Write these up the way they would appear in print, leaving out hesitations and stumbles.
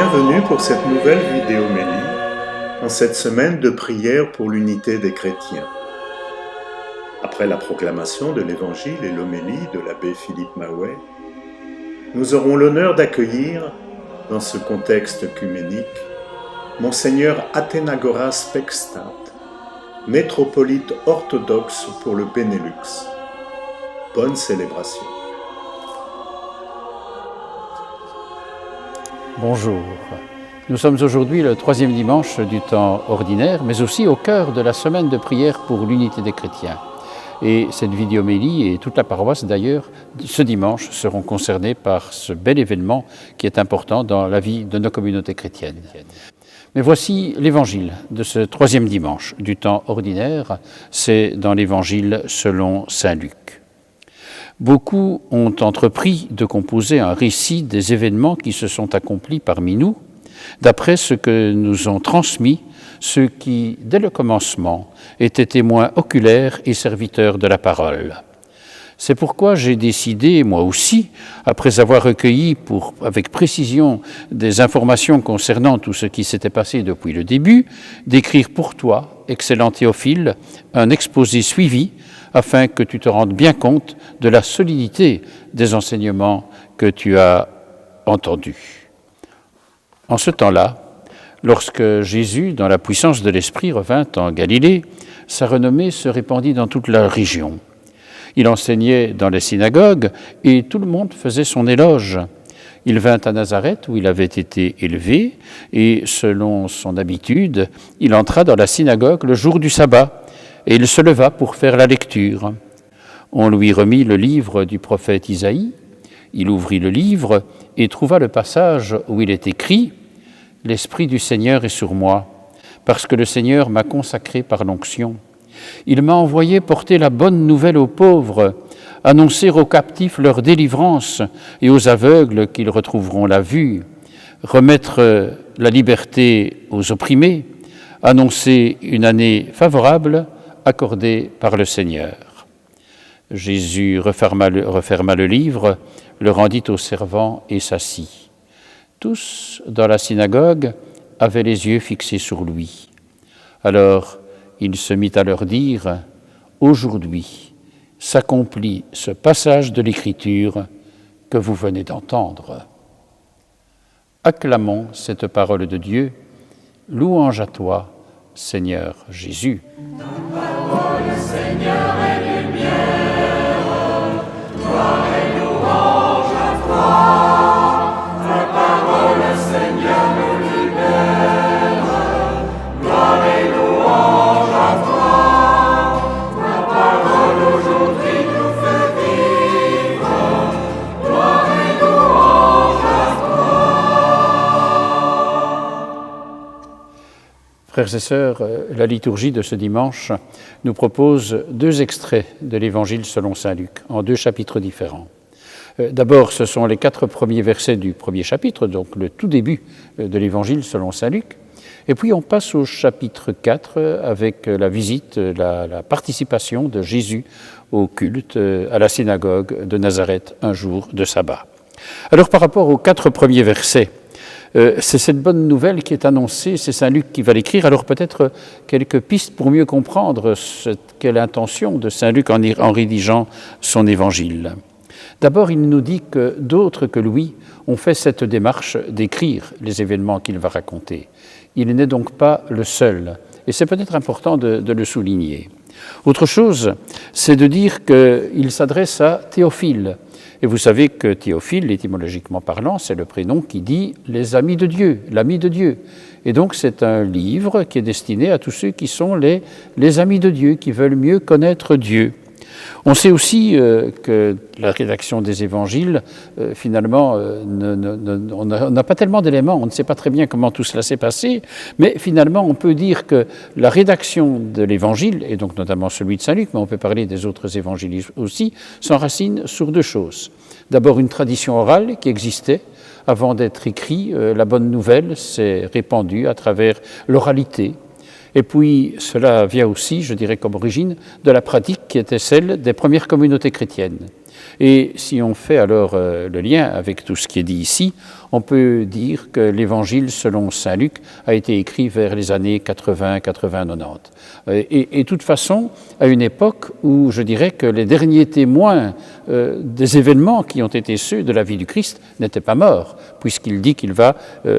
Bienvenue pour cette nouvelle vidéomélie en cette semaine de prière pour l'unité des chrétiens. Après la proclamation de l'Évangile et l'homélie de l'abbé Philippe Maouet, nous aurons l'honneur d'accueillir, dans ce contexte œcuménique, Monseigneur Athénagoras Pextat, métropolite orthodoxe pour le Benelux. Bonne célébration. Bonjour. Nous sommes aujourd'hui le troisième dimanche du temps ordinaire, mais aussi au cœur de la semaine de prière pour l'unité des chrétiens. Et cette vidéomélie et toute la paroisse d'ailleurs, ce dimanche, seront concernés par ce bel événement qui est important dans la vie de nos communautés chrétiennes. Mais voici l'évangile de ce troisième dimanche du temps ordinaire, c'est dans l'évangile selon saint Luc. Beaucoup ont entrepris de composer un récit des événements qui se sont accomplis parmi nous, d'après ce que nous ont transmis ceux qui, dès le commencement, étaient témoins oculaires et serviteurs de la parole. C'est pourquoi j'ai décidé, moi aussi, après avoir recueilli avec précision des informations concernant tout ce qui s'était passé depuis le début, d'écrire pour toi, excellent Théophile, un exposé suivi, afin que tu te rendes bien compte de la solidité des enseignements que tu as entendus. En ce temps-là, lorsque Jésus, dans la puissance de l'Esprit, revint en Galilée, sa renommée se répandit dans toute la région. Il enseignait dans les synagogues et tout le monde faisait son éloge. Il vint à Nazareth où il avait été élevé et, selon son habitude, il entra dans la synagogue le jour du sabbat et il se leva pour faire la lecture. On lui remit le livre du prophète Isaïe. Il ouvrit le livre et trouva le passage où il est écrit « L'Esprit du Seigneur est sur moi, parce que le Seigneur m'a consacré par l'onction. Il m'a envoyé porter la bonne nouvelle aux pauvres, annoncer aux captifs leur délivrance et aux aveugles qu'ils retrouveront la vue, remettre la liberté aux opprimés, annoncer une année favorable accordée par le Seigneur. » Jésus referma le livre, le rendit aux servants et s'assit. Tous, dans la synagogue, avaient les yeux fixés sur lui. Alors, il se mit à leur dire « Aujourd'hui s'accomplit ce passage de l'Écriture que vous venez d'entendre. » Acclamons cette parole de Dieu. Louange à toi, Seigneur Jésus. Ta parole, Seigneur, est lumière. Gloire et louange à toi. Ta parole, Seigneur, nous libère. Gloire et louange à toi. Ta parole aujourd'hui nous fait vivre. Gloire et louange à toi. Frères et sœurs, la liturgie de ce dimanche nous propose deux extraits de l'Évangile selon saint Luc, en deux chapitres différents. D'abord, ce sont les 4 premiers versets du premier chapitre, donc le tout début de l'Évangile selon saint Luc. Et puis on passe au chapitre 4 avec la visite, la participation de Jésus au culte à la synagogue de Nazareth un jour de sabbat. Alors par rapport aux 4 premiers versets, c'est cette bonne nouvelle qui est annoncée, c'est saint Luc qui va l'écrire. Alors peut-être quelques pistes pour mieux comprendre quelle intention de saint Luc en rédigeant son évangile. D'abord, il nous dit que d'autres que lui ont fait cette démarche d'écrire les événements qu'il va raconter. Il n'est donc pas le seul, et c'est peut-être important de le souligner. Autre chose, c'est de dire qu'il s'adresse à Théophile. Et vous savez que Théophile, étymologiquement parlant, c'est le prénom qui dit « les amis de Dieu », l'ami de Dieu. Et donc c'est un livre qui est destiné à tous ceux qui sont les amis de Dieu, qui veulent mieux connaître Dieu. On sait aussi que la rédaction des évangiles, finalement, on n'a pas tellement d'éléments, on ne sait pas très bien comment tout cela s'est passé, mais finalement on peut dire que la rédaction de l'évangile, et donc notamment celui de saint Luc, mais on peut parler des autres évangiles aussi, s'enracine sur deux choses. D'abord une tradition orale qui existait avant d'être écrit, la bonne nouvelle s'est répandue à travers l'oralité. Et puis, cela vient aussi, je dirais comme origine, de la pratique qui était celle des premières communautés chrétiennes. Et si on fait alors le lien avec tout ce qui est dit ici, on peut dire que l'Évangile selon saint Luc a été écrit vers les années 80, 90. Et de toute façon, à une époque où je dirais que les derniers témoins des événements qui ont été ceux de la vie du Christ n'étaient pas morts, puisqu'il dit qu'il va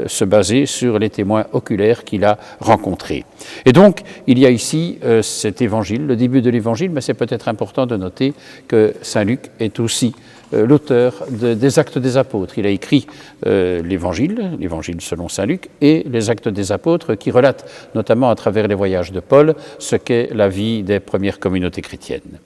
se baser sur les témoins oculaires qu'il a rencontrés. Et donc, il y a ici cet évangile, le début de l'évangile, mais c'est peut-être important de noter que saint Luc est aussi l'auteur des Actes des Apôtres. Il a écrit l'Évangile selon saint Luc, et les Actes des Apôtres qui relatent, notamment à travers les voyages de Paul, ce qu'est la vie des premières communautés chrétiennes.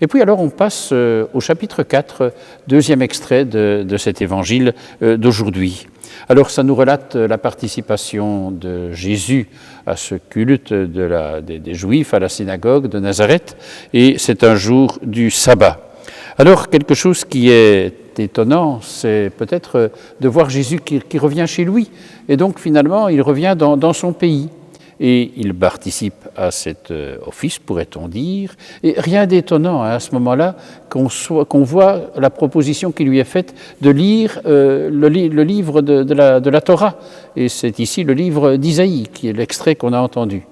Et puis alors on passe au chapitre 4, deuxième extrait de cet Évangile d'aujourd'hui. Alors ça nous relate la participation de Jésus à ce culte des Juifs à la synagogue de Nazareth, et c'est un jour du sabbat. Alors, quelque chose qui est étonnant, c'est peut-être de voir Jésus qui revient chez lui. Et donc, finalement, il revient dans son pays. Et il participe à cet office, pourrait-on dire. Et rien d'étonnant à ce moment-là qu'on voit la proposition qui lui est faite de lire le livre de la Torah. Et c'est ici le livre d'Isaïe, qui est l'extrait qu'on a entendu.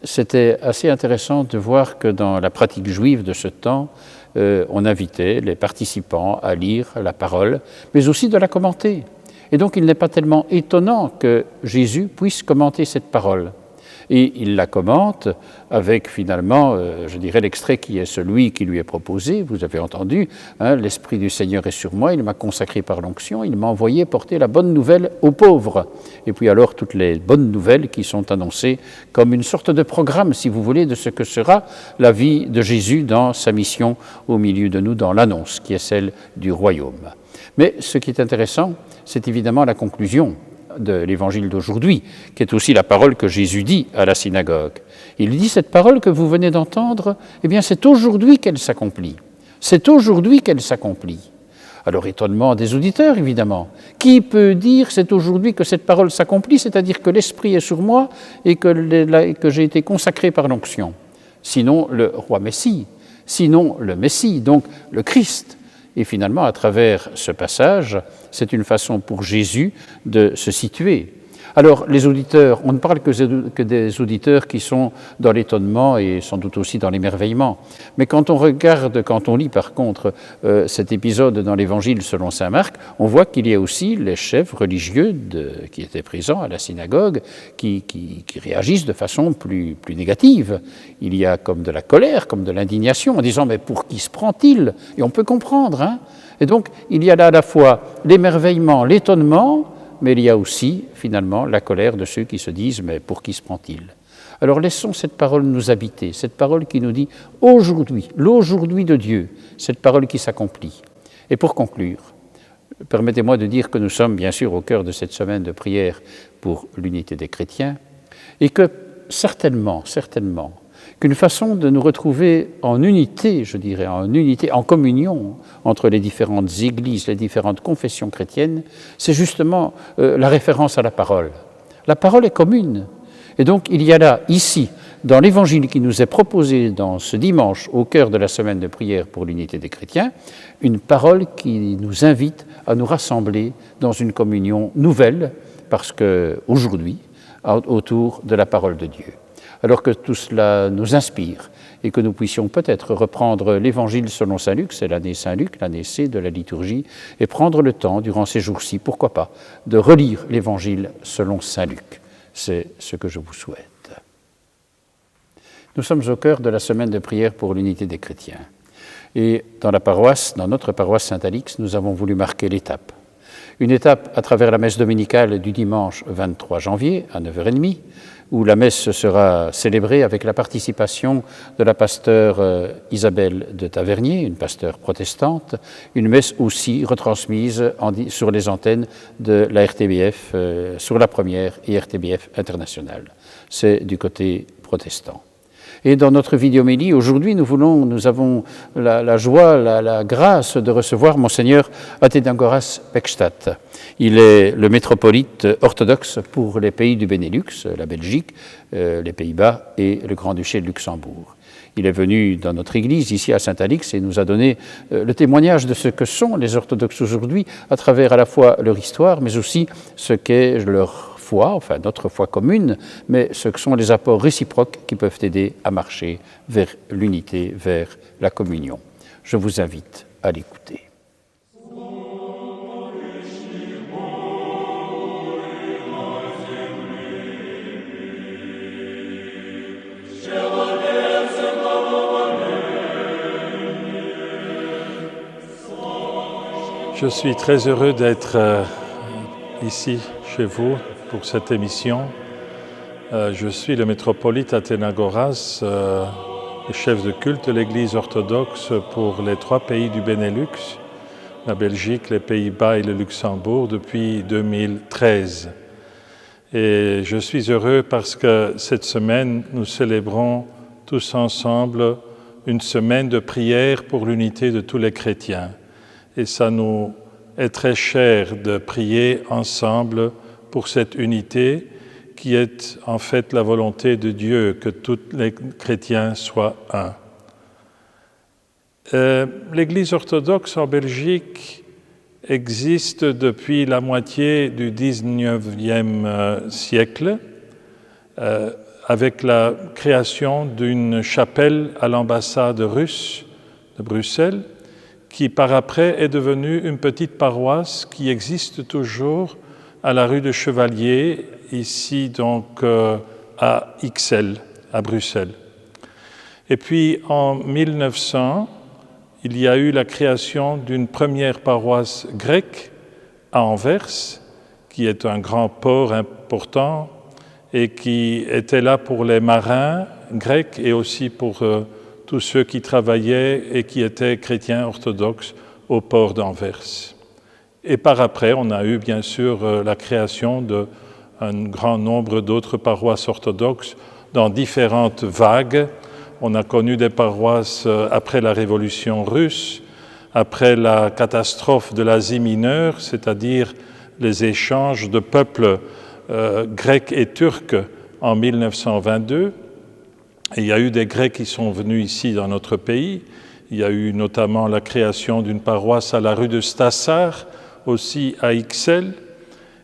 C'était assez intéressant de voir que dans la pratique juive de ce temps, on invitait les participants à lire la parole, mais aussi de la commenter. Et donc il n'est pas tellement étonnant que Jésus puisse commenter cette parole. Et il la commente avec finalement, je dirais, l'extrait qui est celui qui lui est proposé. Vous avez entendu, hein, « L'Esprit du Seigneur est sur moi, il m'a consacré par l'onction, il m'a envoyé porter la bonne nouvelle aux pauvres. » Et puis alors toutes les bonnes nouvelles qui sont annoncées comme une sorte de programme, si vous voulez, de ce que sera la vie de Jésus dans sa mission au milieu de nous, dans l'annonce qui est celle du royaume. Mais ce qui est intéressant, c'est évidemment la conclusion de l'évangile d'aujourd'hui, qui est aussi la parole que Jésus dit à la synagogue. Il dit, cette parole que vous venez d'entendre, eh bien c'est aujourd'hui qu'elle s'accomplit. C'est aujourd'hui qu'elle s'accomplit. Alors étonnement des auditeurs, évidemment. Qui peut dire c'est aujourd'hui que cette parole s'accomplit, c'est-à-dire que l'Esprit est sur moi et que j'ai été consacré par l'onction? Sinon le roi Messie, sinon le Messie, donc le Christ. Et finalement, à travers ce passage, c'est une façon pour Jésus de se situer. Alors, les auditeurs, on ne parle que des auditeurs qui sont dans l'étonnement et sans doute aussi dans l'émerveillement. Mais quand on lit par contre cet épisode dans l'Évangile selon saint Marc, on voit qu'il y a aussi les chefs religieux qui étaient présents à la synagogue qui réagissent de façon plus négative. Il y a comme de la colère, comme de l'indignation, en disant « mais pour qui se prend-il » Et on peut comprendre, hein. Et donc, il y a là à la fois l'émerveillement, l'étonnement, mais il y a aussi, finalement, la colère de ceux qui se disent « mais pour qui se prend-il » Alors laissons cette parole nous habiter, cette parole qui nous dit « aujourd'hui, l'aujourd'hui de Dieu », cette parole qui s'accomplit. Et pour conclure, permettez-moi de dire que nous sommes bien sûr au cœur de cette semaine de prière pour l'unité des chrétiens, et que certainement, qu'une façon de nous retrouver en unité, je dirais, en communion entre les différentes églises, les différentes confessions chrétiennes, c'est justement la référence à la parole. La parole est commune. Et donc, il y a là, ici, dans l'Évangile qui nous est proposé dans ce dimanche, au cœur de la semaine de prière pour l'unité des chrétiens, une parole qui nous invite à nous rassembler dans une communion nouvelle, parce qu'aujourd'hui, autour de la parole de Dieu. Alors que tout cela nous inspire et que nous puissions peut-être reprendre l'Évangile selon saint Luc, c'est l'année Saint-Luc, l'année C de la liturgie, et prendre le temps, durant ces jours-ci, pourquoi pas, de relire l'Évangile selon saint Luc. C'est ce que je vous souhaite. Nous sommes au cœur de la semaine de prière pour l'unité des chrétiens. Et dans notre paroisse Saint-Alix, nous avons voulu marquer l'étape. Une étape à travers la messe dominicale du dimanche 23 janvier à 9h30, où la messe sera célébrée avec la participation de la pasteure Isabelle de Tavernier, une pasteure protestante, une messe aussi retransmise sur les antennes de la RTBF, sur la première et RTBF internationale. C'est du côté protestant. Et dans notre vidéomélie, aujourd'hui, nous avons la joie, la grâce de recevoir Monseigneur Athenagoras Pechstadt. Il est le métropolite orthodoxe pour les pays du Benelux, la Belgique, les Pays-Bas et le Grand-Duché de Luxembourg. Il est venu dans notre église, ici à Saint-Alix, et nous a donné le témoignage de ce que sont les orthodoxes aujourd'hui, à travers à la fois leur histoire, mais aussi ce qu'est leur foi, enfin notre foi commune, mais ce que sont les apports réciproques qui peuvent aider à marcher vers l'unité, vers la communion. Je vous invite à l'écouter. Je suis très heureux d'être ici chez vous pour cette émission. Je suis le métropolite Athenagoras, le chef de culte de l'Église orthodoxe pour les 3 pays du Benelux, la Belgique, les Pays-Bas et le Luxembourg depuis 2013. Et je suis heureux parce que cette semaine, nous célébrons tous ensemble une semaine de prière pour l'unité de tous les chrétiens. Et ça nous est très cher de prier ensemble pour cette unité qui est en fait la volonté de Dieu, que tous les chrétiens soient un. L'Église orthodoxe en Belgique existe depuis la moitié du XIXe siècle, avec la création d'une chapelle à l'ambassade russe de Bruxelles, qui par après est devenue une petite paroisse qui existe toujours à la rue de Chevalier, ici donc à Ixelles, à Bruxelles. Et puis en 1900, il y a eu la création d'une première paroisse grecque à Anvers, qui est un grand port important et qui était là pour les marins grecs et aussi pour tous ceux qui travaillaient et qui étaient chrétiens orthodoxes au port d'Anvers. Et par après, on a eu bien sûr la création d'un grand nombre d'autres paroisses orthodoxes dans différentes vagues. On a connu des paroisses après la Révolution russe, après la catastrophe de l'Asie mineure, c'est-à-dire les échanges de peuples grecs et turcs en 1922. Et il y a eu des Grecs qui sont venus ici dans notre pays. Il y a eu notamment la création d'une paroisse à la rue de Stassard, aussi à Ixelles.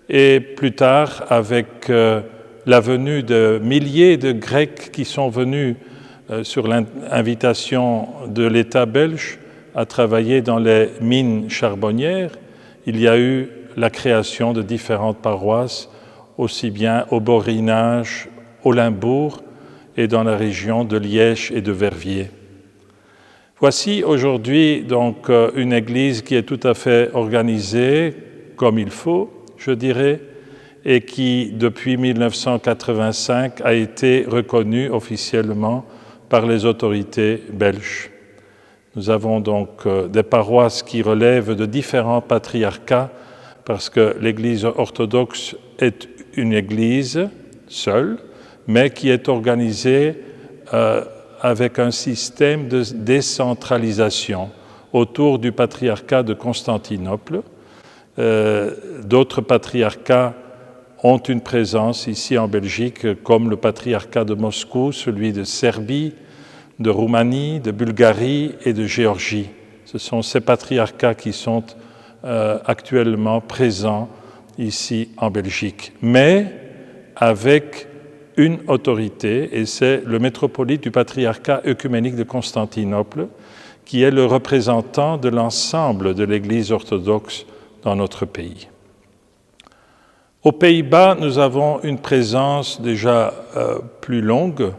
Et plus tard, avec la venue de milliers de Grecs qui sont venus sur l'invitation de l'État belge à travailler dans les mines charbonnières, il y a eu la création de différentes paroisses, aussi bien au Borinage, au Limbourg, et dans la région de Liège et de Verviers. Voici aujourd'hui donc une église qui est tout à fait organisée comme il faut, je dirais, et qui depuis 1985 a été reconnue officiellement par les autorités belges. Nous avons donc des paroisses qui relèvent de différents patriarcats parce que l'Église orthodoxe est une église seule, mais qui est organisée avec un système de décentralisation autour du patriarcat de Constantinople. D'autres patriarcats ont une présence ici en Belgique, comme le patriarcat de Moscou, celui de Serbie, de Roumanie, de Bulgarie et de Géorgie. Ce sont ces patriarcats qui sont actuellement présents ici en Belgique, mais avec une autorité, et c'est le métropolite du patriarcat œcuménique de Constantinople, qui est le représentant de l'ensemble de l'Église orthodoxe dans notre pays. Aux Pays-Bas, nous avons une présence déjà plus longue,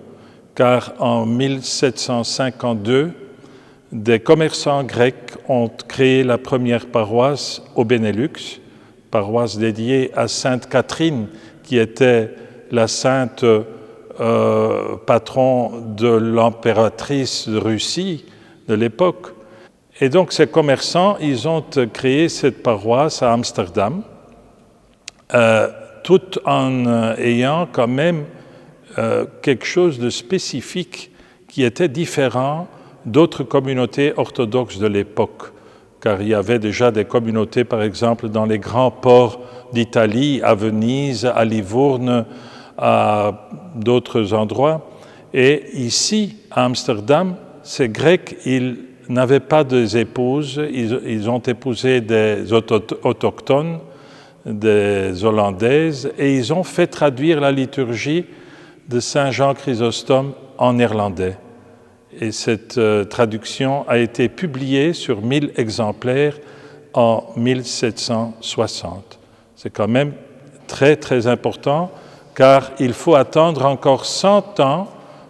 car en 1752, des commerçants grecs ont créé la première paroisse au Benelux, paroisse dédiée à Sainte Catherine, qui était la sainte patron de l'impératrice de Russie de l'époque. Et donc ces commerçants, ils ont créé cette paroisse à Amsterdam, tout en ayant quand même quelque chose de spécifique qui était différent d'autres communautés orthodoxes de l'époque, car il y avait déjà des communautés, par exemple, dans les grands ports d'Italie, à Venise, à Livourne, à d'autres endroits. Et ici, à Amsterdam, ces Grecs, ils n'avaient pas d'épouses, ils ont épousé des autochtones, des Hollandaises, et ils ont fait traduire la liturgie de Saint Jean Chrysostome en néerlandais. Et cette traduction a été publiée sur 1000 exemplaires en 1760. C'est quand même très, très important, car il faut attendre encore 100 ans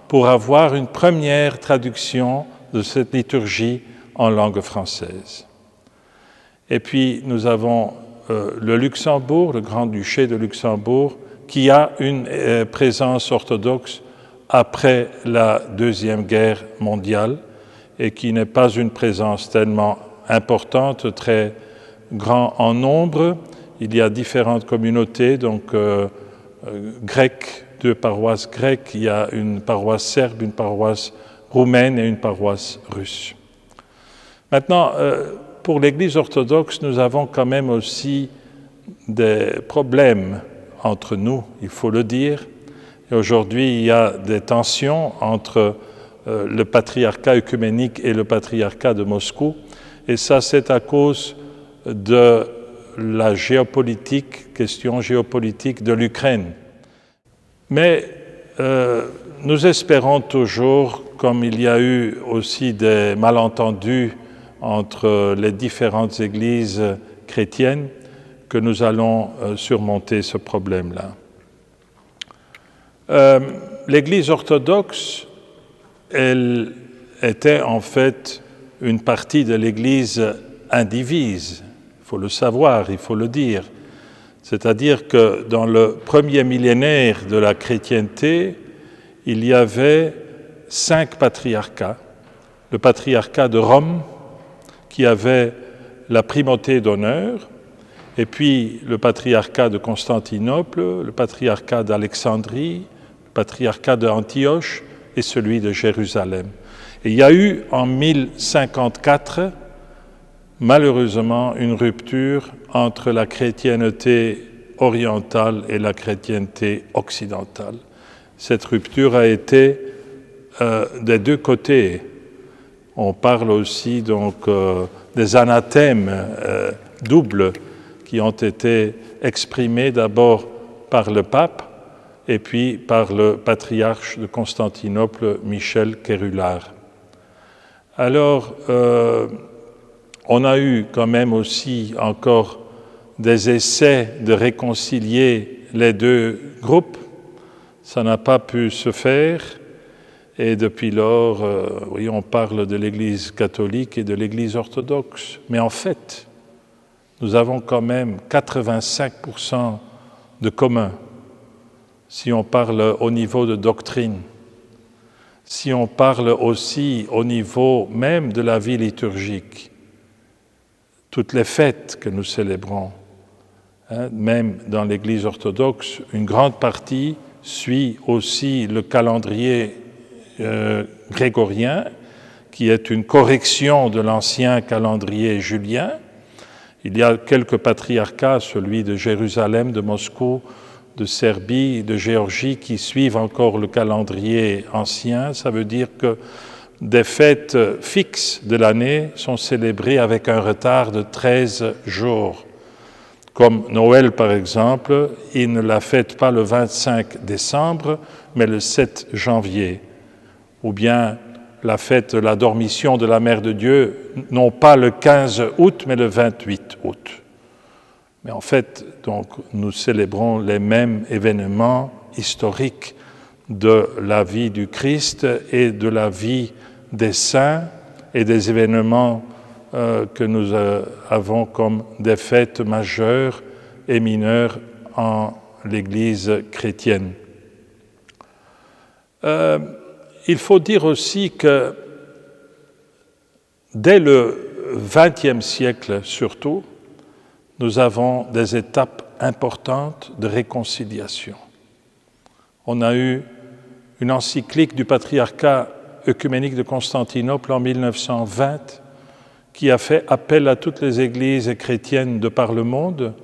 pour avoir une première traduction de cette liturgie en langue française. Et puis, nous avons le Luxembourg, le Grand-Duché de Luxembourg, qui a une présence orthodoxe après la Deuxième Guerre mondiale et qui n'est pas une présence tellement importante, très grand en nombre. Il y a différentes communautés, donc grecques, 2 paroisses grecques, il y a une paroisse serbe, une paroisse roumaine et une paroisse russe. Maintenant, pour l'Église orthodoxe, nous avons quand même aussi des problèmes entre nous, il faut le dire. Et aujourd'hui, il y a des tensions entre le patriarcat œcuménique et le patriarcat de Moscou. Et ça, c'est à cause de la question géopolitique de l'Ukraine. Mais nous espérons toujours, comme il y a eu aussi des malentendus entre les différentes églises chrétiennes, que nous allons surmonter ce problème-là. L'Église orthodoxe, elle était en fait une partie de l'Église indivise. Il faut le savoir, il faut le dire. C'est-à-dire que dans le premier millénaire de la chrétienté, il y avait 5 patriarcats. Le patriarcat de Rome, qui avait la primauté d'honneur, et puis le patriarcat de Constantinople, le patriarcat d'Alexandrie, le patriarcat d'Antioche et celui de Jérusalem. Et il y a eu en 1054, malheureusement, une rupture entre la chrétienté orientale et la chrétienté occidentale. Cette rupture a été des 2 côtés. On parle aussi donc des anathèmes doubles qui ont été exprimés d'abord par le pape et puis par le patriarche de Constantinople, Michel Kérulard. Alors, on a eu quand même aussi encore des essais de réconcilier les 2 groupes. Ça n'a pas pu se faire. Et depuis lors, oui, on parle de l'Église catholique et de l'Église orthodoxe. Mais en fait, nous avons quand même 85% de commun, si on parle au niveau de doctrine, si on parle aussi au niveau même de la vie liturgique. Toutes les fêtes que nous célébrons, même dans l'Église orthodoxe, une grande partie suit aussi le calendrier grégorien, qui est une correction de l'ancien calendrier julien. Il y a quelques patriarcats, celui de Jérusalem, de Moscou, de Serbie, de Géorgie, qui suivent encore le calendrier ancien. Ça veut dire que des fêtes fixes de l'année sont célébrées avec un retard de 13 jours. Comme Noël, par exemple, ils ne la fêtent pas le 25 décembre, mais le 7 janvier. Ou bien la fête de la Dormition de la Mère de Dieu, non pas le 15 août, mais le 28 août. Mais en fait, donc, nous célébrons les mêmes événements historiques de la vie du Christ et de la vie des saints et des événements que nous avons comme des fêtes majeures et mineures en l'Église chrétienne. Il faut dire aussi que dès le XXe siècle surtout, nous avons des étapes importantes de réconciliation. On a eu une encyclique du patriarcat œcuménique de Constantinople en 1920, qui a fait appel à toutes les églises chrétiennes de par le monde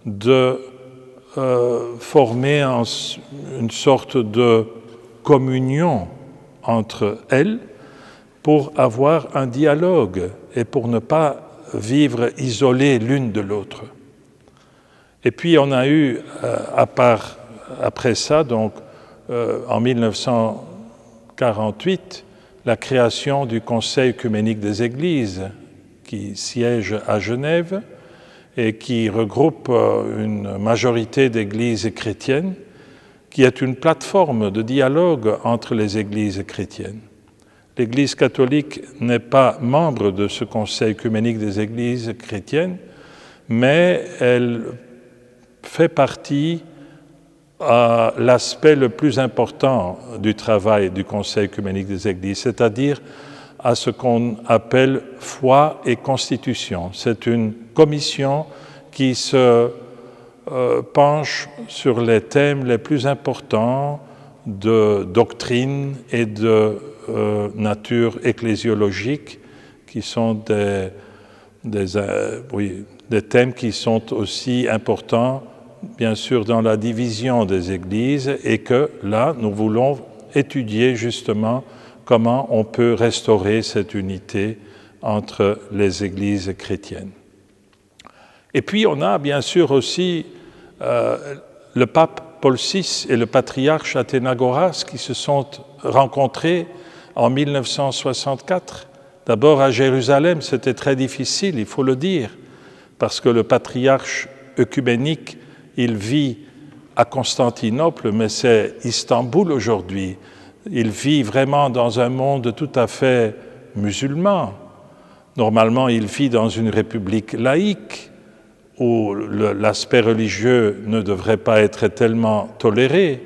de former une sorte de communion entre elles pour avoir un dialogue et pour ne pas vivre isolées l'une de l'autre. Et puis on a eu, après ça, donc en 1948, la création du Conseil œcuménique des Églises qui siège à Genève et qui regroupe une majorité d'églises chrétiennes, qui est une plateforme de dialogue entre les églises chrétiennes. L'Église catholique n'est pas membre de ce Conseil œcuménique des Églises chrétiennes, mais elle fait partie à l'aspect le plus important du travail du Conseil œcuménique des Églises, c'est-à-dire à ce qu'on appelle foi et constitution. C'est une commission qui se penche sur les thèmes les plus importants de doctrine et de nature ecclésiologique, qui sont des thèmes qui sont aussi importants, bien sûr, dans la division des églises, et que là, nous voulons étudier justement comment on peut restaurer cette unité entre les églises chrétiennes. Et puis on a bien sûr aussi le pape Paul VI et le patriarche Athénagoras qui se sont rencontrés en 1964. D'abord à Jérusalem, c'était très difficile, il faut le dire, parce que le patriarche œcuménique, il vit à Constantinople, mais c'est Istanbul aujourd'hui. Il vit vraiment dans un monde tout à fait musulman. Normalement, il vit dans une république laïque où l'aspect religieux ne devrait pas être tellement toléré.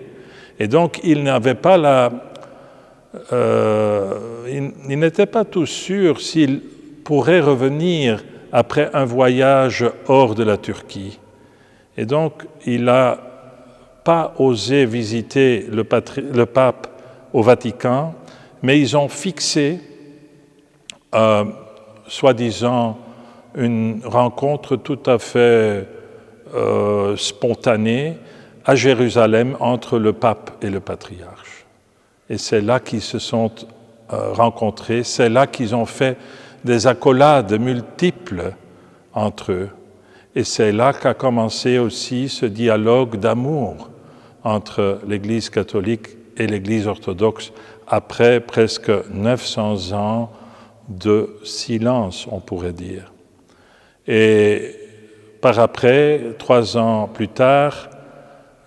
Et donc, il n'avait pas il n'était pas tout sûr s'il pourrait revenir après un voyage hors de la Turquie. Et donc, il n'a pas osé visiter le pape au Vatican, mais ils ont fixé, soi-disant, une rencontre tout à fait spontanée à Jérusalem entre le pape et le patriarche. Et c'est là qu'ils se sont rencontrés, c'est là qu'ils ont fait des accolades multiples entre eux. Et c'est là qu'a commencé aussi ce dialogue d'amour entre l'Église catholique et l'Église orthodoxe après presque 900 ans de silence, on pourrait dire. Et par après, 3 ans plus tard,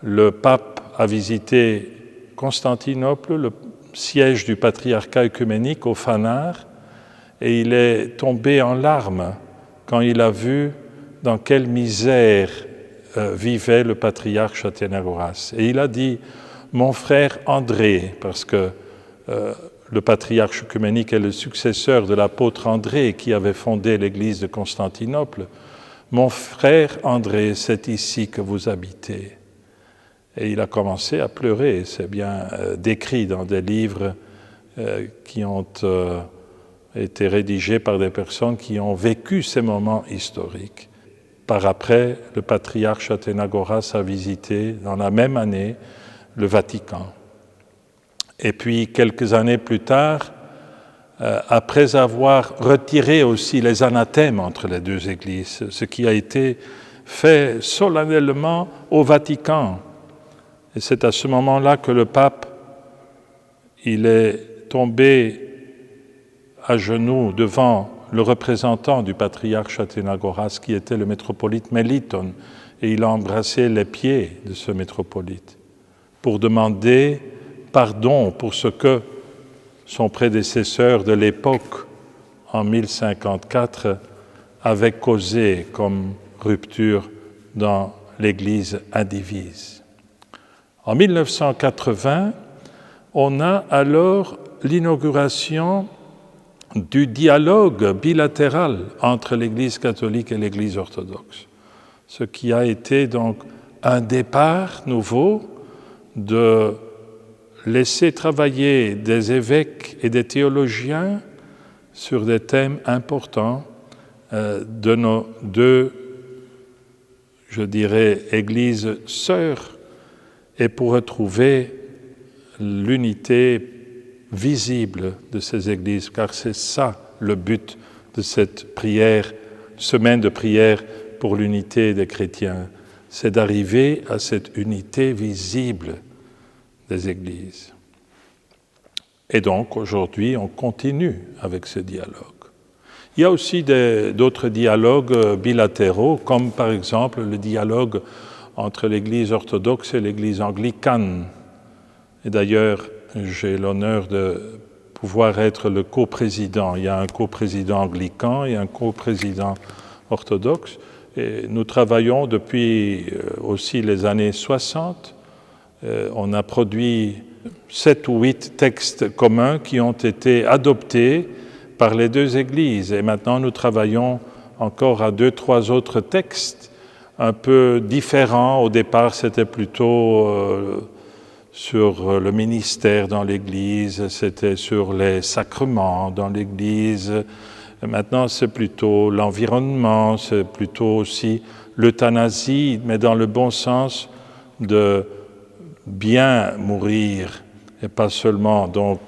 le pape a visité Constantinople, le siège du patriarcat œcuménique au Phanar, et il est tombé en larmes quand il a vu dans quelle misère vivait le patriarche Athénagoras. Et il a dit « Mon frère André », parce que le patriarche œcuménique est le successeur de l'apôtre André qui avait fondé l'église de Constantinople. « Mon frère André, c'est ici que vous habitez. » Et il a commencé à pleurer. C'est bien décrit dans des livres qui ont été rédigés par des personnes qui ont vécu ces moments historiques. Par après, le patriarche Athénagoras a visité, dans la même année, le Vatican. Et puis, quelques années plus tard, après avoir retiré aussi les anathèmes entre les deux églises, ce qui a été fait solennellement au Vatican. Et c'est à ce moment-là que le pape, il est tombé à genoux devant le représentant du patriarche Athénagoras, qui était le métropolite Méliton, et il a embrassé les pieds de ce métropolite pour demander pardon pour ce que son prédécesseur de l'époque, en 1054, avait causé comme rupture dans l'Église indivise. En 1980, on a alors l'inauguration du dialogue bilatéral entre l'Église catholique et l'Église orthodoxe, ce qui a été donc un départ nouveau de laisser travailler des évêques et des théologiens sur des thèmes importants de nos deux, je dirais, églises sœurs, et pour retrouver l'unité visible de ces églises, car c'est ça le but de cette prière, semaine de prière pour l'unité des chrétiens, c'est d'arriver à cette unité visible des églises. Et donc aujourd'hui, on continue avec ce dialogue. Il y a aussi d'autres dialogues bilatéraux, comme par exemple le dialogue entre l'Église orthodoxe et l'Église anglicane. Et d'ailleurs, j'ai l'honneur de pouvoir être le coprésident. Il y a un coprésident anglican et un coprésident orthodoxe. Et nous travaillons depuis aussi les années 60. On a produit 7 ou 8 textes communs qui ont été adoptés par les deux églises. Et maintenant, nous travaillons encore à 2-3 autres textes un peu différents. Au départ, c'était plutôt sur le ministère dans l'Église, c'était sur les sacrements dans l'Église. Maintenant, c'est plutôt l'environnement, c'est plutôt aussi l'euthanasie, mais dans le bon sens de bien mourir, et pas seulement donc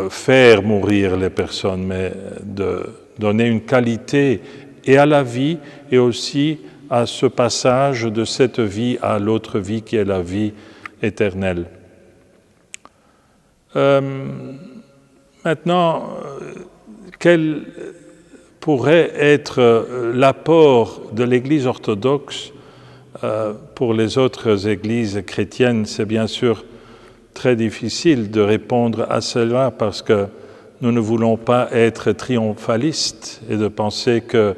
faire mourir les personnes, mais de donner une qualité et à la vie et aussi à ce passage de cette vie à l'autre vie qui est la vie éternelle. Maintenant, quel pourrait être l'apport de l'Église orthodoxe pour les autres églises chrétiennes? C'est bien sûr très difficile de répondre à cela parce que nous ne voulons pas être triomphalistes et de penser que,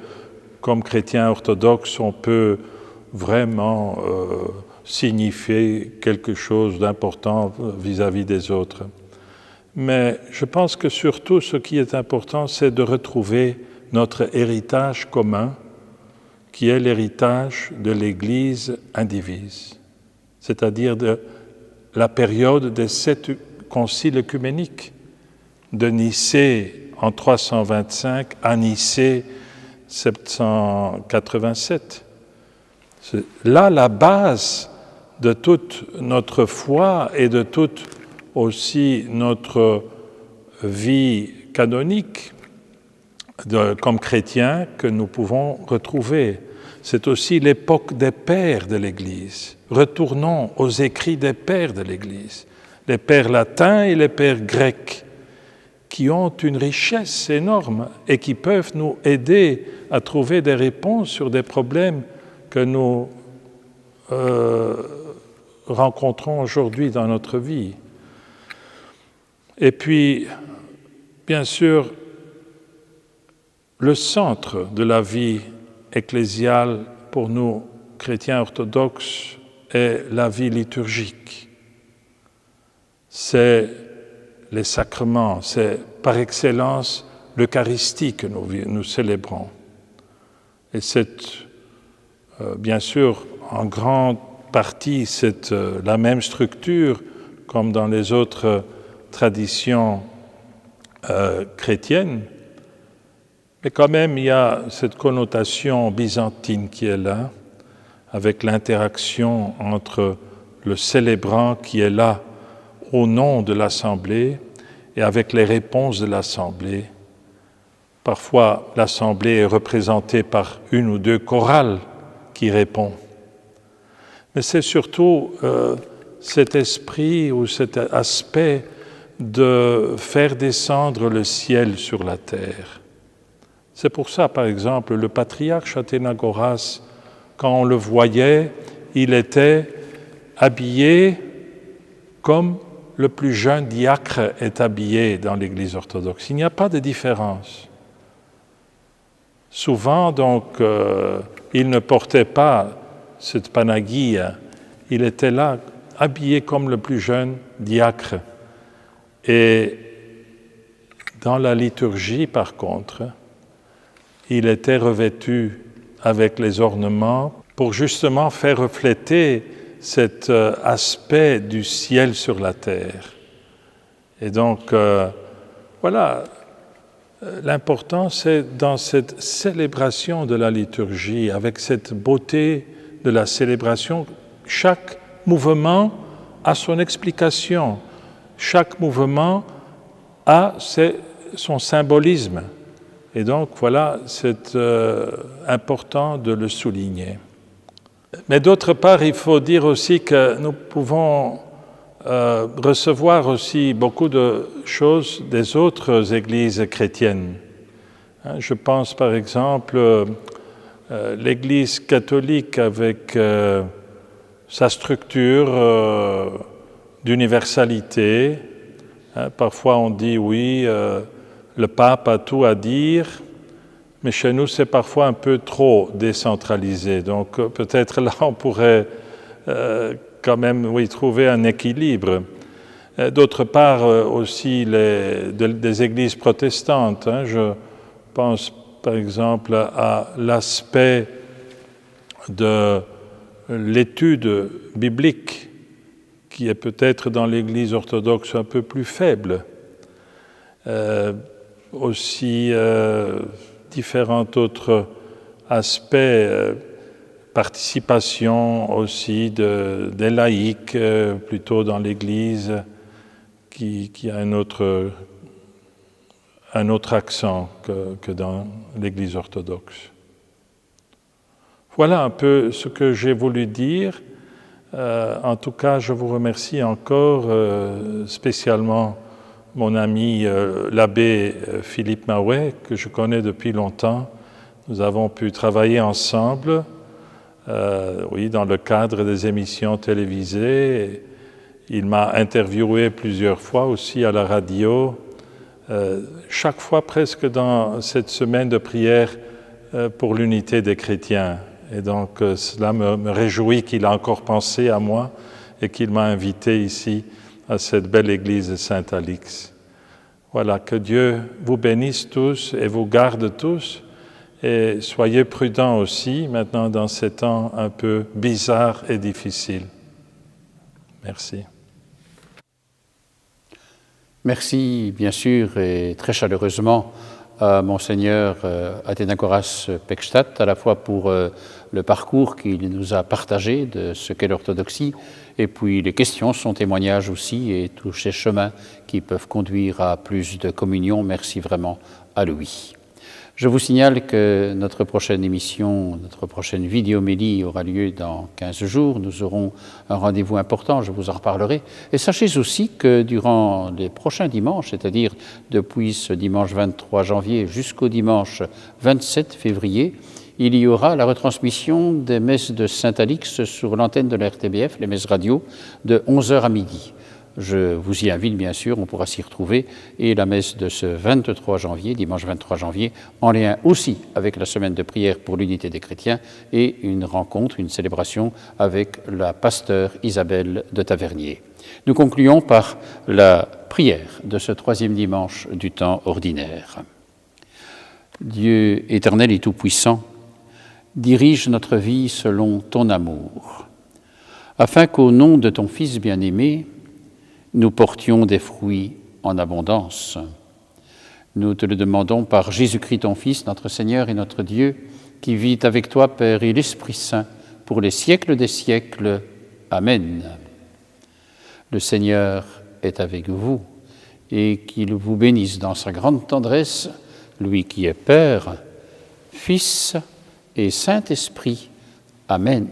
comme chrétiens orthodoxes, on peut vraiment signifier quelque chose d'important vis-à-vis des autres. Mais je pense que surtout ce qui est important, c'est de retrouver notre héritage commun, qui est l'héritage de l'Église indivise, c'est-à-dire de la période des 7 conciles œcuméniques, de Nicée en 325 à Nicée 787. C'est là la base de toute notre foi et de toute aussi notre vie canonique comme chrétiens que nous pouvons retrouver. C'est aussi l'époque des pères de l'Église. Retournons aux écrits des pères de l'Église, les pères latins et les pères grecs, qui ont une richesse énorme et qui peuvent nous aider à trouver des réponses sur des problèmes que nous rencontrons aujourd'hui dans notre vie. Et puis, bien sûr, le centre de la vie ecclésiale pour nous, chrétiens orthodoxes, est la vie liturgique. C'est les sacrements, c'est par excellence l'Eucharistie que nous célébrons. Et c'est bien sûr en grande partie la même structure comme dans les autres traditions chrétiennes, mais quand même il y a cette connotation byzantine qui est là, avec l'interaction entre le célébrant qui est là au nom de l'Assemblée et avec les réponses de l'Assemblée. Parfois, l'Assemblée est représentée par 1 ou 2 chorales qui répondent. Mais c'est surtout cet esprit ou cet aspect de faire descendre le ciel sur la terre. C'est pour ça, par exemple, le patriarche Athénagoras, quand on le voyait, il était habillé comme le plus jeune diacre est habillé dans l'Église orthodoxe. Il n'y a pas de différence. Souvent, donc, il ne portait pas cette panagia, il était là, habillé comme le plus jeune diacre. Et dans la liturgie, par contre, il était revêtu avec les ornements pour justement faire refléter cet aspect du ciel sur la terre. Et donc, voilà, l'important c'est dans cette célébration de la liturgie, avec cette beauté de la célébration, chaque mouvement a son explication, chaque mouvement a son symbolisme. Et donc, voilà, c'est important de le souligner. Mais d'autre part, il faut dire aussi que nous pouvons recevoir aussi beaucoup de choses des autres églises chrétiennes. Je pense par exemple l'Église catholique avec sa structure d'universalité. Parfois on dit oui, le pape a tout à dire, mais chez nous c'est parfois un peu trop décentralisé. Donc peut-être là on pourrait quand même trouver un équilibre. D'autre part aussi des églises protestantes. Je pense par exemple à l'aspect de l'étude biblique qui est peut-être dans l'Église orthodoxe un peu plus faible. Aussi différents autres aspects, participation aussi des laïcs, plutôt dans l'Église, qui a un autre accent que dans l'Église orthodoxe. Voilà un peu ce que j'ai voulu dire. En tout cas, je vous remercie encore spécialement mon ami l'abbé Philippe Maouet, que je connais depuis longtemps. Nous avons pu travailler ensemble, dans le cadre des émissions télévisées. Il m'a interviewé plusieurs fois aussi à la radio, chaque fois presque dans cette semaine de prière pour l'unité des chrétiens. Et donc cela me réjouit qu'il a encore pensé à moi et qu'il m'a invité ici à cette belle église de Saint-Alix. Voilà, que Dieu vous bénisse tous et vous garde tous, et soyez prudents aussi maintenant dans ces temps un peu bizarres et difficiles. Merci. Merci bien sûr et très chaleureusement à Monseigneur Athénagoras Pekstadt, à la fois pour le parcours qu'il nous a partagé de ce qu'est l'orthodoxie, et puis les questions, son témoignage aussi, et tous ces chemins qui peuvent conduire à plus de communion. Merci vraiment à lui. Je vous signale que notre prochaine émission, notre prochaine vidéomélie aura lieu dans 15 jours. Nous aurons un rendez-vous important, je vous en reparlerai. Et sachez aussi que durant les prochains dimanches, c'est-à-dire depuis ce dimanche 23 janvier jusqu'au dimanche 27 février, il y aura la retransmission des messes de Saint-Alix sur l'antenne de la RTBF, les messes radio, de 11h à midi. Je vous y invite, bien sûr, on pourra s'y retrouver. Et la messe de ce 23 janvier, dimanche 23 janvier, en lien aussi avec la semaine de prière pour l'unité des chrétiens et une rencontre, une célébration avec la pasteure Isabelle de Tavernier. Nous concluons par la prière de ce troisième dimanche du temps ordinaire. Dieu éternel et tout-puissant, dirige notre vie selon ton amour, afin qu'au nom de ton Fils bien-aimé, nous portions des fruits en abondance. Nous te le demandons par Jésus-Christ, ton Fils, notre Seigneur et notre Dieu, qui vit avec toi, Père et l'Esprit Saint, pour les siècles des siècles. Amen. Le Seigneur est avec vous, et qu'il vous bénisse dans sa grande tendresse, lui qui est Père, Fils et Saint-Esprit. Amen.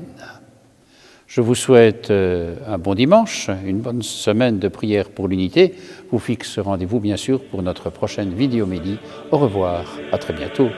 Je vous souhaite un bon dimanche, une bonne semaine de prière pour l'unité. Vous fixe rendez-vous bien sûr pour notre prochaine vidéomélie. Au revoir, à très bientôt.